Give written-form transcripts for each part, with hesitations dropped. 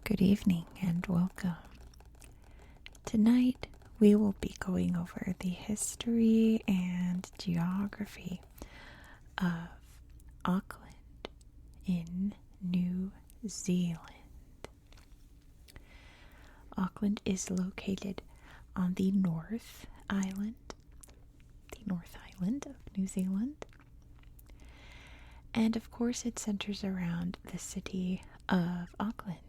Good evening and welcome. Tonight we will be going over the history and geography of Auckland in New Zealand. Auckland is located on the North Island of New Zealand. And of course it centers around the city of Auckland,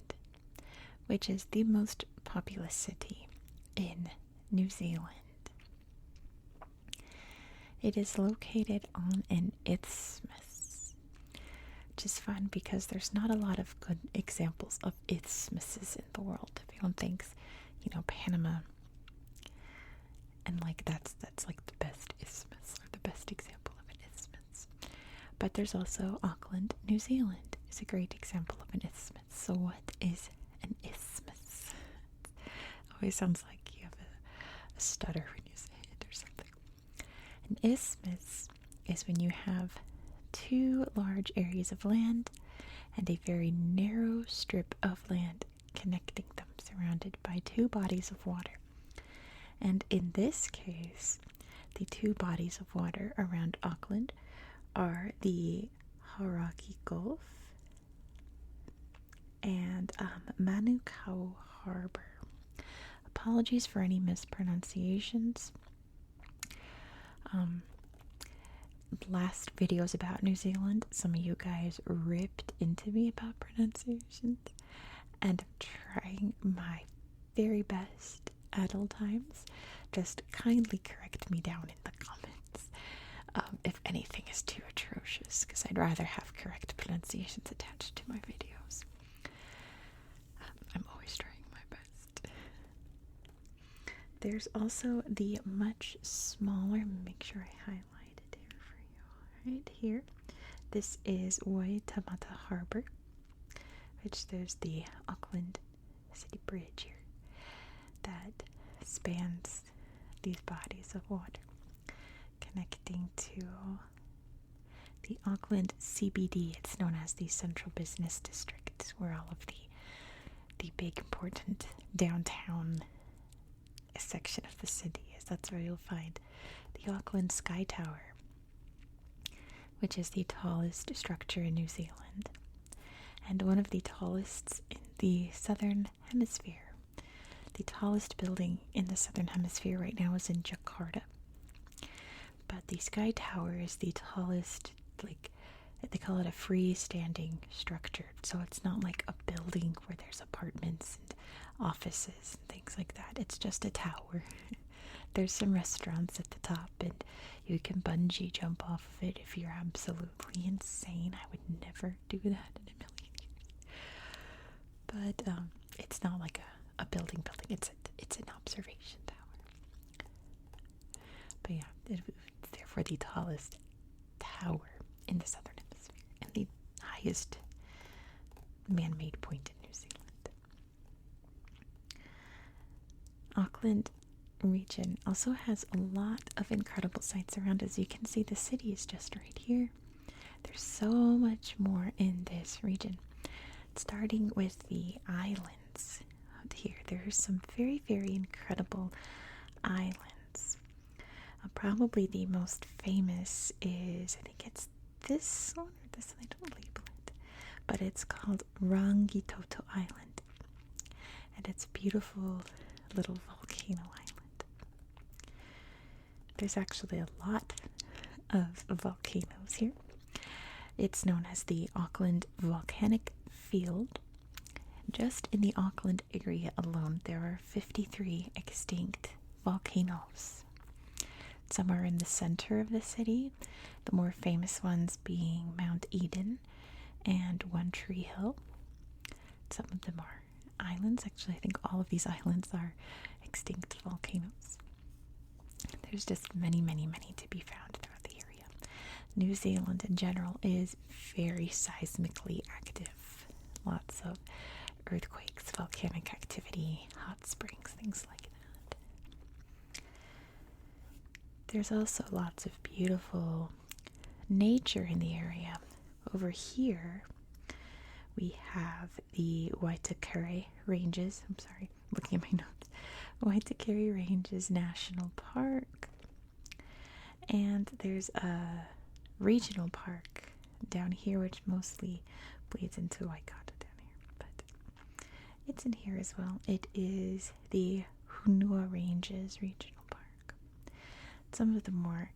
which is the most populous city in New Zealand. It is located on an isthmus, which is fun because there's not a lot of good examples of isthmuses in the world. Everyone thinks, Panama, and that's like the best isthmus or the best example of an isthmus. But there's also Auckland, New Zealand is a great example of an isthmus. So what is an isthmus? Always sounds like you have a stutter when you say it or something. An isthmus is when you have two large areas of land and a very narrow strip of land connecting them, surrounded by two bodies of water. And in this case, the two bodies of water around Auckland are the Hauraki Gulf and Manukau Harbor. Apologies for any mispronunciations. Last videos about New Zealand, some of you guys ripped into me about pronunciations, and I'm trying my very best at all times. Just kindly correct me down in the comments if anything is too atrocious, because I'd rather have correct pronunciations attached to my videos. I'm always trying my best. There's also the much smaller, make sure I highlight it here for you, right here. This is Waitemata Harbor, which there's the Auckland City Bridge here that spans these bodies of water, connecting to the Auckland CBD. It's known as the Central Business District, where all of the big important downtown section of the city is. That's where you'll find the Auckland Sky Tower, which is the tallest structure in New Zealand and one of the tallest in the Southern Hemisphere. The tallest building in the Southern Hemisphere right now is in Jakarta, but the Sky Tower is the tallest, they call it a freestanding structure. So it's not like a building where there's apartments and offices and things like that. It's just a tower. There's some restaurants at the top, and you can bungee jump off of it if you're absolutely insane. I would never do that in a million years. But it's not like a building. It's an observation tower. But yeah, it's therefore the tallest tower in the Southern Hemisphere and the highest man-made point in New Zealand. Auckland region also has a lot of incredible sights around. As you can see, the city is just right here. There's so much more in this region. Starting with the islands out here, there are some very, very incredible islands. Probably the most famous is, I think it's this one or this one, I don't label it, but it's called Rangitoto Island, and it's a beautiful little volcano island. There's actually a lot of volcanoes here. It's known as the Auckland Volcanic Field. Just in the Auckland area alone, there are 53 extinct volcanoes. Some are in the center of the city, the more famous ones being Mount Eden and One Tree Hill. Some of them are islands. Actually, I think all of these islands are extinct volcanoes. There's just many, many, many to be found throughout the area. New Zealand in general is very seismically active. Lots of earthquakes, volcanic activity, hot springs, things like that. There's also lots of beautiful nature in the area. Over here, we have the Waitakere Ranges. I'm sorry, looking at my notes. Waitakere Ranges National Park. And there's a regional park down here, which mostly bleeds into Waikato down here. But it's in here as well. It is the Hunua Ranges Regional Park. Some of the more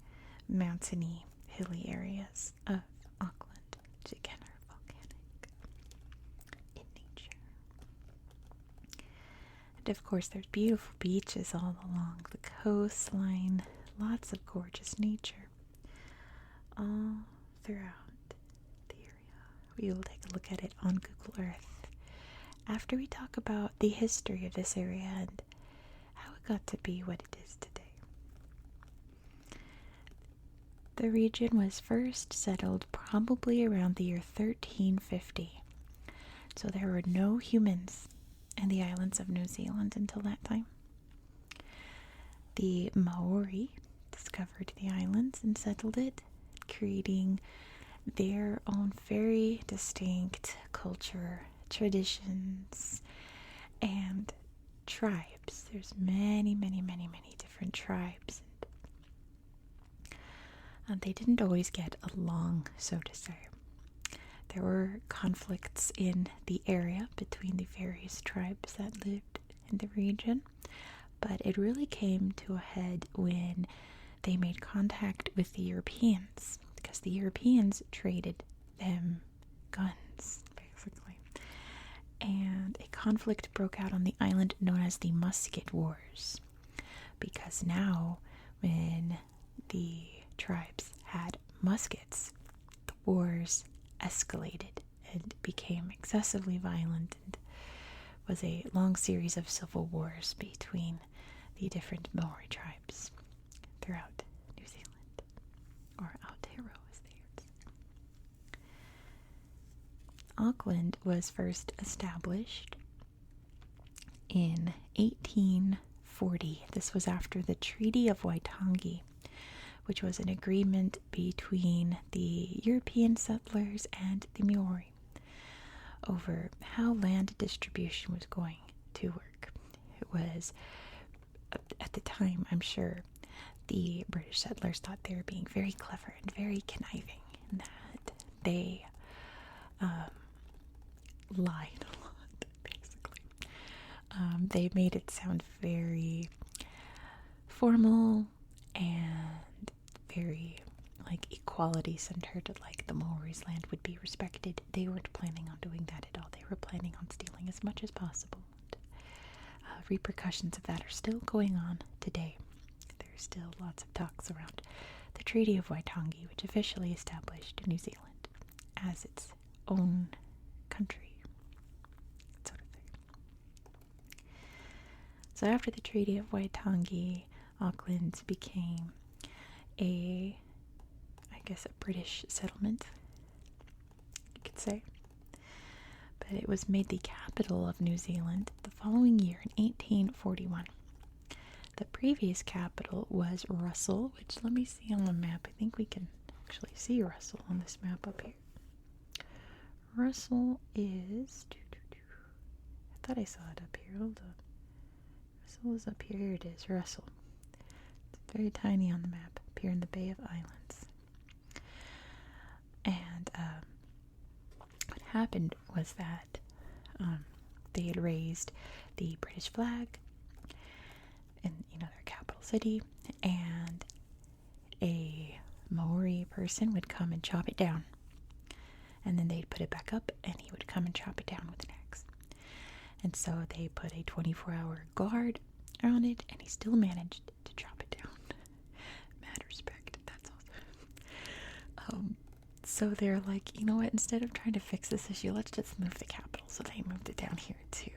mountainy, hilly areas of Auckland, which again are volcanic in nature. And of course, there's beautiful beaches all along the coastline, lots of gorgeous nature all throughout the area. We will take a look at it on Google Earth after we talk about the history of this area and how it got to be what it is today. The region was first settled probably around the year 1350, so there were no humans in the islands of New Zealand until that time. The Maori discovered the islands and settled it, creating their own very distinct culture, traditions, and tribes. There's many different tribes. And they didn't always get along, so to say. There were conflicts in the area between the various tribes that lived in the region, but it really came to a head when they made contact with the Europeans, because the Europeans traded them guns, basically. And a conflict broke out on the island known as the Musket Wars, because now when the tribes had muskets, the wars escalated and became excessively violent, and was a long series of civil wars between the different Maori tribes throughout New Zealand, or Aotearoa as they would say. Auckland was first established in 1840. This was after the Treaty of Waitangi, which was an agreement between the European settlers and the Maori over how land distribution was going to work. It was, at the time, I'm sure, the British settlers thought they were being very clever and very conniving, and that they lied a lot, basically. They made it sound very formal and very equality centered, like the Maori's land would be respected. They weren't planning on doing that at all. They were planning on stealing as much as possible. Repercussions of that are still going on today. There's still lots of talks around the Treaty of Waitangi, which officially established New Zealand as its own country, sort of thing. So after the Treaty of Waitangi, Auckland became a British settlement, you could say. But it was made the capital of New Zealand the following year in 1841. The previous capital was Russell, which, let me see on the map. I think we can actually see Russell on this map up here. Russell is... I thought I saw it up here. Hold up. Russell is up here. Here it is, Russell. It's very tiny on the map, up here in the Bay of Islands. And what happened was that they had raised the British flag in their capital city, and a Maori person would come and chop it down, and then they'd put it back up, and he would come and chop it down with an axe. And so they put a 24-hour guard on it, and he still managed to chop it down. Mad respect, that's awesome. So they're like, you know what, instead of trying to fix this issue, let's just move the capital. So they moved it down here to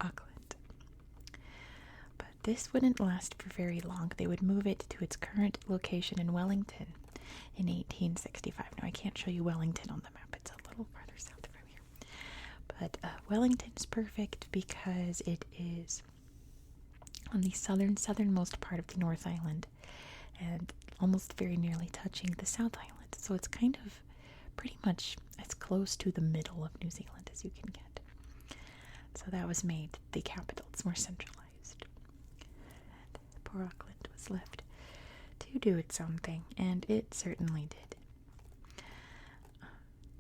Auckland. But this wouldn't last for very long. They would move it to its current location in Wellington in 1865. Now, I can't show you Wellington on the map. It's a little farther south from here. But Wellington's perfect because it is on the southernmost part of the North Island and almost very nearly touching the South Island. So it's kind of pretty much as close to the middle of New Zealand as you can get. So that was made the capital. It's more centralized. And poor Auckland was left to do its own thing, and it certainly did.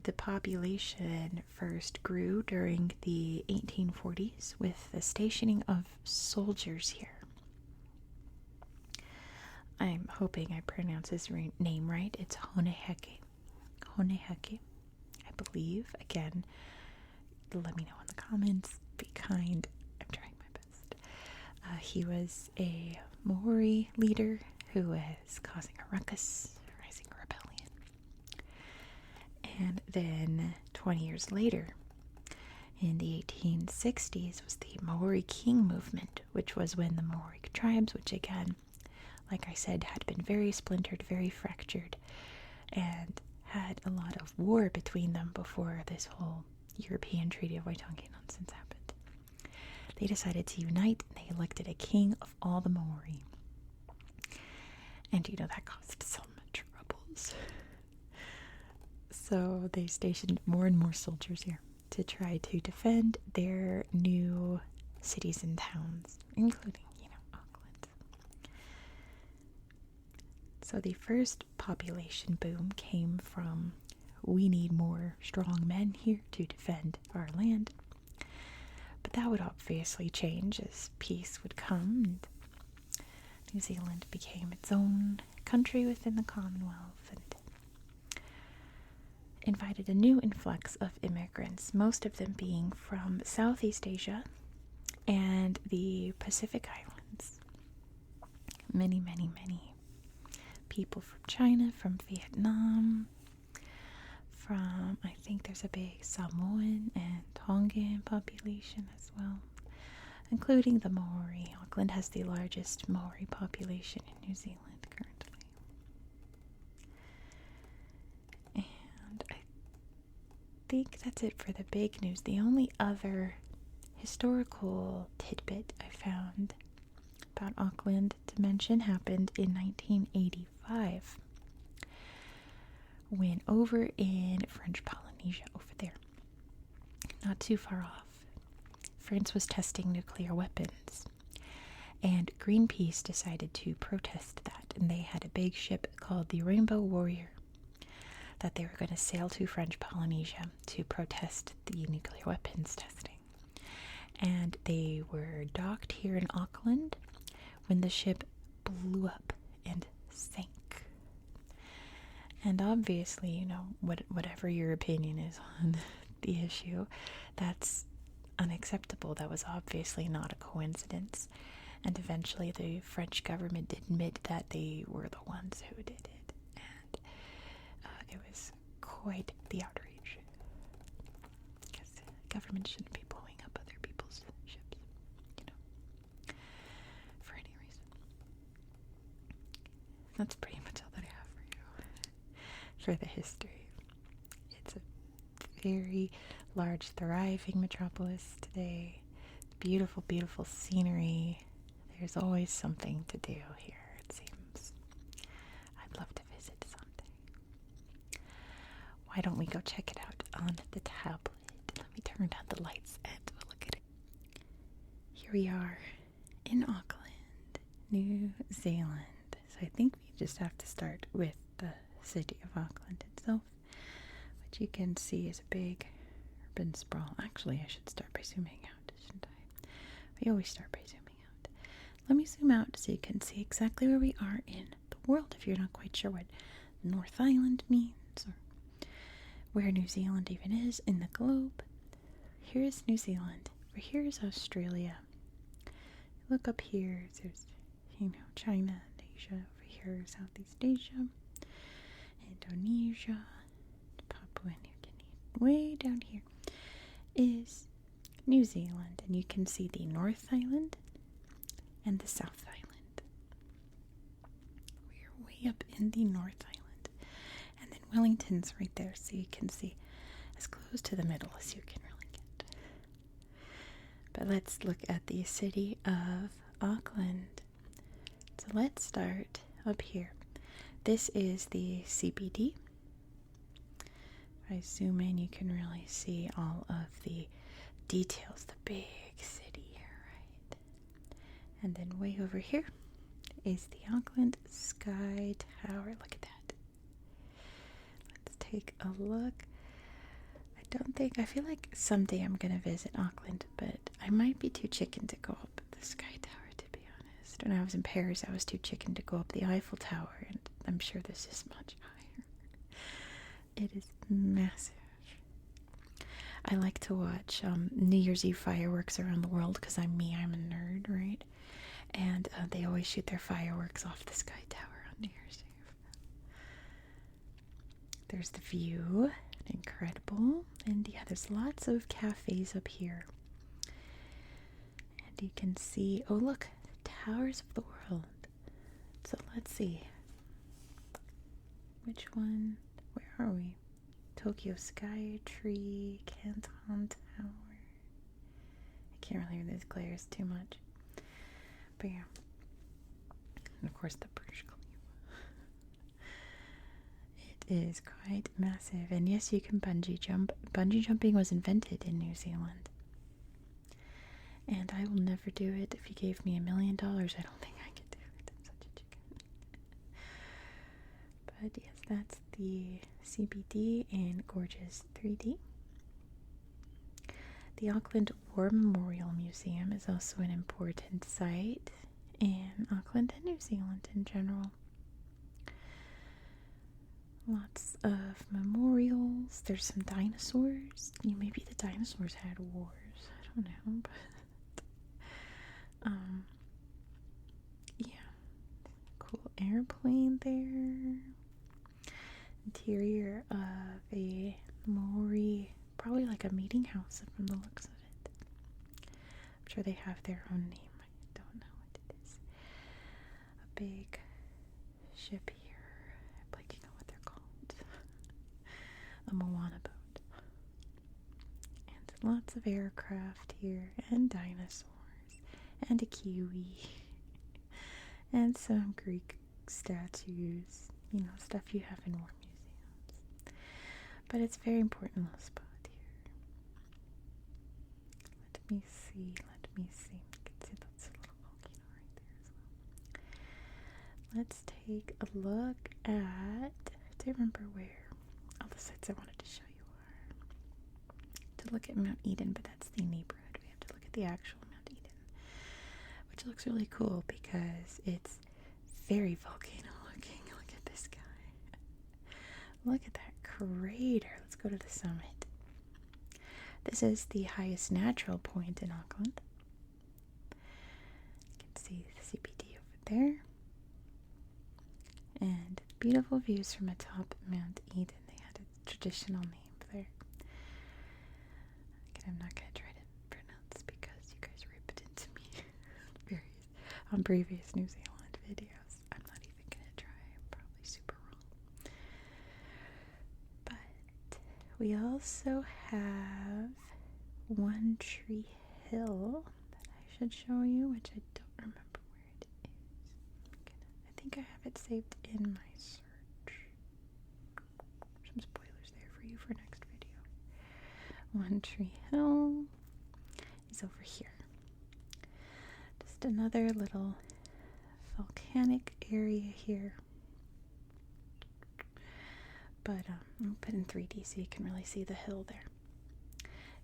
The population first grew during the 1840s with the stationing of soldiers here. I'm hoping I pronounce his name right. It's Honeheke. Honeheke, I believe. Again, let me know in the comments. Be kind. I'm trying my best. He was a Maori leader who was causing a ruckus, rising rebellion. And then 20 years later, in the 1860s, was the Maori King movement, which was when the Maori tribes, which again, like I said, had been very splintered, very fractured, and had a lot of war between them before this whole European Treaty of Waitangi nonsense happened. They decided to unite, and they elected a king of all the Maori. And that caused some troubles. So they stationed more and more soldiers here to try to defend their new cities and towns, including, Auckland. So the first population boom came from, we need more strong men here to defend our land. But that would obviously change as peace would come, and New Zealand became its own country within the Commonwealth and invited a new influx of immigrants, most of them being from Southeast Asia and the Pacific Islands. Many, many, many people from China, from Vietnam, from, I think there's a big Samoan and Tongan population as well, including the Maori. Auckland has the largest Maori population in New Zealand currently. And I think that's it for the big news. The only other historical tidbit I found about Auckland to mention happened in 1985, when over in French Polynesia, over there, not too far off, France was testing nuclear weapons, and Greenpeace decided to protest that, and they had a big ship called the Rainbow Warrior that they were going to sail to French Polynesia to protest the nuclear weapons testing. And they were docked here in Auckland when the ship blew up and sank. And obviously, whatever your opinion is on the issue, that's unacceptable. That was obviously not a coincidence. And eventually the French government did admit that they were the ones who did it. And it was quite the outrage. Because government shouldn't be blowing up other people's ships, for any reason. That's pretty much all that I have for you for the history. It's a very large, thriving metropolis today. Beautiful, beautiful scenery. There's always something to do here, it seems. I'd love to visit someday. Why don't we go check it out on the tablet? Let me turn down the lights and we'll look at it. Here we are in Auckland, New Zealand. So I think we just have to start with the city of Auckland itself, which you can see is a big urban sprawl. Actually, I should start by zooming out, shouldn't I? We always start by zooming out. Let me zoom out so you can see exactly where we are in the world if you're not quite sure what North Island means or where New Zealand even is in the globe. Here's New Zealand. Over here is Australia. Look up here. There's, China and Asia. Over here, Southeast Asia, Indonesia, Papua New Guinea. Way down here is New Zealand, and you can see the North Island and the South Island. We're way up in the North Island, and then Wellington's right there, so you can see as close to the middle as you can really get. But let's look at the city of Auckland. So let's start up here. This is the CBD. If I zoom in, you can really see all of the details, the big city here, right? And then way over here is the Auckland Sky Tower. Look at that. Let's take a look. I feel like someday I'm gonna visit Auckland, but I might be too chicken to go up the Sky Tower, to be honest. When I was in Paris, I was too chicken to go up the Eiffel Tower, and I'm sure this is much higher. It is massive. I like to watch New Year's Eve fireworks around the world because I'm a nerd, right? And they always shoot their fireworks off the Sky Tower on New Year's Eve. There's the view. Incredible. And yeah, there's lots of cafes up here. And you can see, oh look, Towers of the World. So let's see. Which one? Where are we? Tokyo Sky Tree, Canton Tower. I can't really read these glares too much. But yeah. And of course the Burj Khalifa. It is quite massive. And yes, you can bungee jump. Bungee jumping was invented in New Zealand. And I will never do it. If you gave me $1 million, I don't think I could do it. I'm such a chicken. But yes, that's the CBD in gorgeous 3D. The Auckland War Memorial Museum is also an important site in Auckland and New Zealand in general. Lots of memorials. There's some dinosaurs. Maybe the dinosaurs had wars. I don't know, but yeah. Cool airplane there. Interior of a Maori, probably like a meeting house from the looks of it. I'm sure they have their own name. I don't know what it is. A big ship here. I'm blanking on what they're called. A Moana boat. And lots of aircraft here, and dinosaurs, and a kiwi, and some Greek statues. Stuff you have in war museums. But it's a very important little spot here. Let me see. You can see that's a little volcano right there as well. Let's take a look at, I don't remember where all the sites I wanted to show you are. To look at Mount Eden, but that's the neighborhood. We have to look at the actual Mount Eden, which looks really cool because it's very volcano looking. Look at this guy. Look at that crater. Let's go to the summit. This is the highest natural point in Auckland. You can see the CBD over there. And beautiful views from atop Mount Eden. They had a traditional name there. Again, I'm not going to try to pronounce because you guys ripped into me on previous New Zealand videos. I'm not even going to try. I'm probably super wrong. But we also have One Tree Hill that I should show you, which I don't remember where it is. I think I have it saved in my search. Some spoilers there for you for next video. One Tree Hill is over here. Just another little volcanic area here. But I'm put in 3D so you can really see the hill there.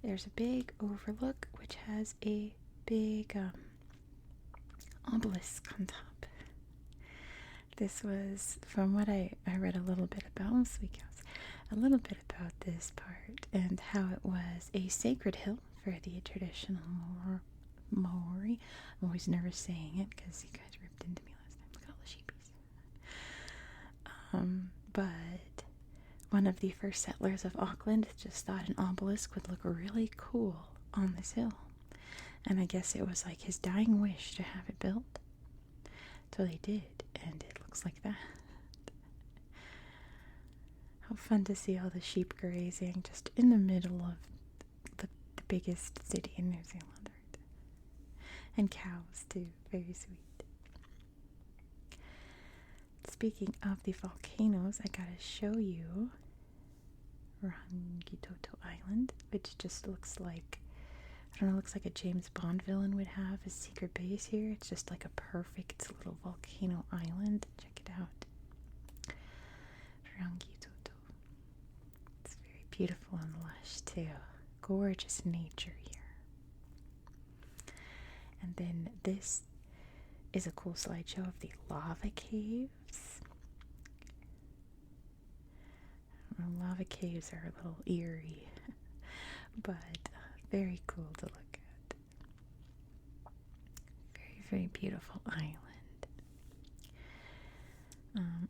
There's a big overlook which has a big obelisk on top. This was, from what I read a little bit about this week, a little bit about this part and how it was a sacred hill for the traditional Maori. I'm always nervous saying it because you guys ripped into me last time. Look at all the sheepies. But one of the first settlers of Auckland just thought an obelisk would look really cool on this hill. And I guess it was like his dying wish to have it built. So they did, and it looks like that. How fun to see all the sheep grazing just in the middle of the biggest city in New Zealand, right? And cows too, very sweet. Speaking of the volcanoes, I gotta show you Rangitoto Island, which just looks like I don't know, looks like a James Bond villain would have a secret base here. It's just like a perfect little volcano island. Check it out. It's very beautiful and lush too. Gorgeous nature here. And then this is a cool slideshow of the lava caves. Lava caves are a little eerie, but very cool to look at. Very, very beautiful island.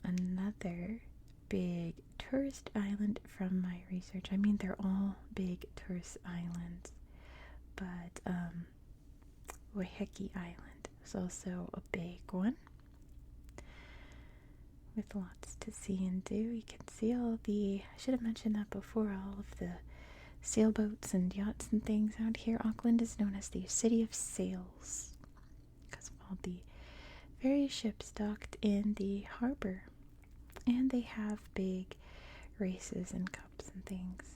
Another big tourist island from my research. I mean, they're all big tourist islands, but Waiheke Island is also a big one with lots to see and do. You can see all the, I should have mentioned that before, all of the sailboats and yachts and things out here. Auckland is known as the City of Sails because of all the various ships docked in the harbor. And they have big races and cups and things.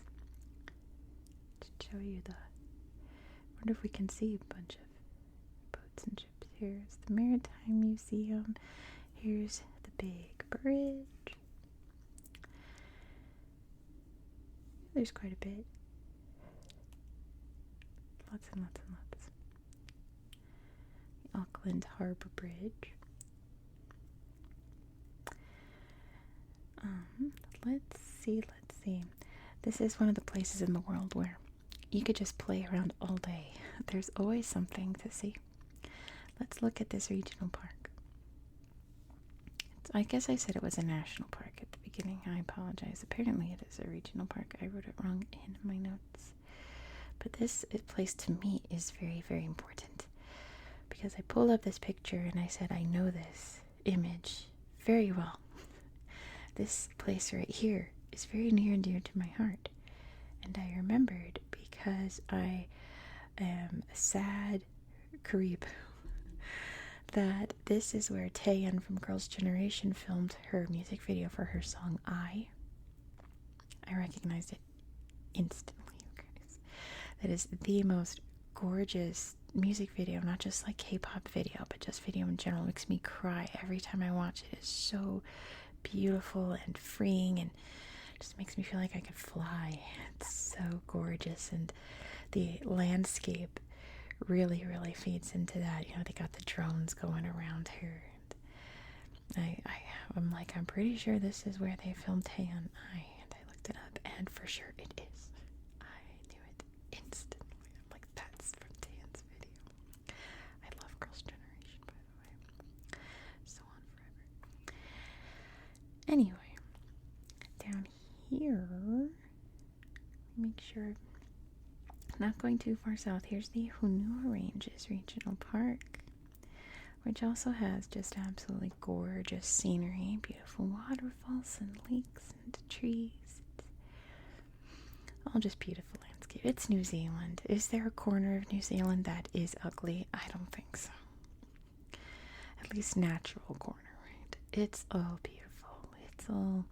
To show you the, I wonder if we can see a bunch of boats and ships. Here's the Maritime Museum. Here's the big bridge. There's quite a bit. Lots and lots and lots. The Auckland Harbor Bridge. Let's see. This is one of the places in the world where you could just play around all day. There's always something to see. Let's look at this regional park. I guess I said it was a national park at the beginning. I apologize. Apparently it is a regional park. I wrote it wrong in my notes. But this place to me is very, very important. Because I pulled up this picture and I said, I know this image very well. This place right here is very near and dear to my heart. And I remembered because I am a sad Carib that this is where Taeyeon from Girls' Generation filmed her music video for her song I recognized it instantly, you guys. That is the most gorgeous music video, not just like K-pop video, but just video in general. It makes me cry every time I watch it. It's so beautiful and freeing and just makes me feel like I could fly. It's so gorgeous, and the landscape really, really feeds into that. You know, they got the drones going around here. And I'm like, I'm pretty sure this is where they filmed Taeyeon. And I looked it up, and for sure it is. I knew it instantly. I'm like, that's from Taeyeon's video. I love Girls' Generation, by the way. So on forever. Anyway, down here, make sure I'm not going too far south. Here's the Hunua Ranges Regional Park, which also has just absolutely gorgeous scenery, beautiful waterfalls and lakes and trees. All just beautiful landscape. It's New Zealand. Is there a corner of New Zealand that is ugly? I don't think so. At least natural corner, right? It's all beautiful. It's all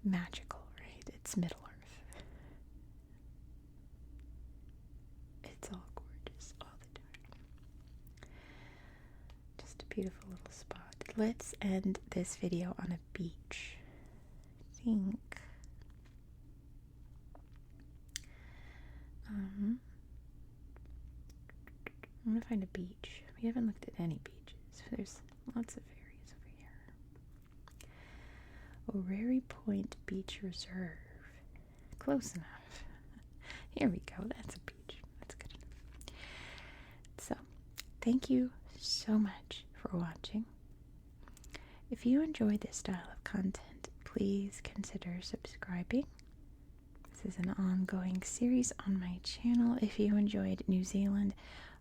magical, right? It's Middle Earth. It's all gorgeous all the time. Just a beautiful little spot. Let's end this video on a beach. I think. I'm gonna find a beach. We haven't looked at any beaches. There's lots of areas over here. Orrery Point Beach Reserve. Close enough. Here we go. That's a beach. That's good enough. So, thank you so much for watching. If you enjoy this style of content, please consider subscribing. This is an ongoing series on my channel. If you enjoyed New Zealand,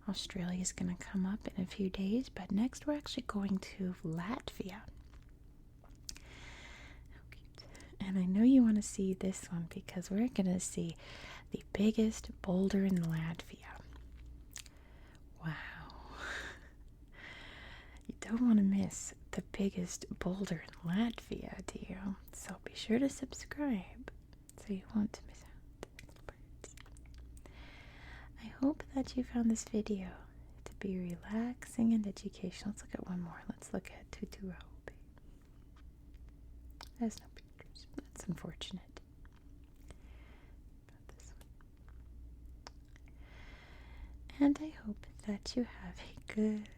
Australia is going to come up in a few days, but next we're actually going to Latvia. And I know you want to see this one because we're going to see the biggest boulder in Latvia. Wow. You don't want to miss the biggest boulder in Latvia, do you? So be sure to subscribe so you won't miss out. I hope that you found this video to be relaxing and educational. Let's look at one more. Let's look at Tutu Raope. There's no pictures. That's unfortunate. About this one. And I hope that you have a good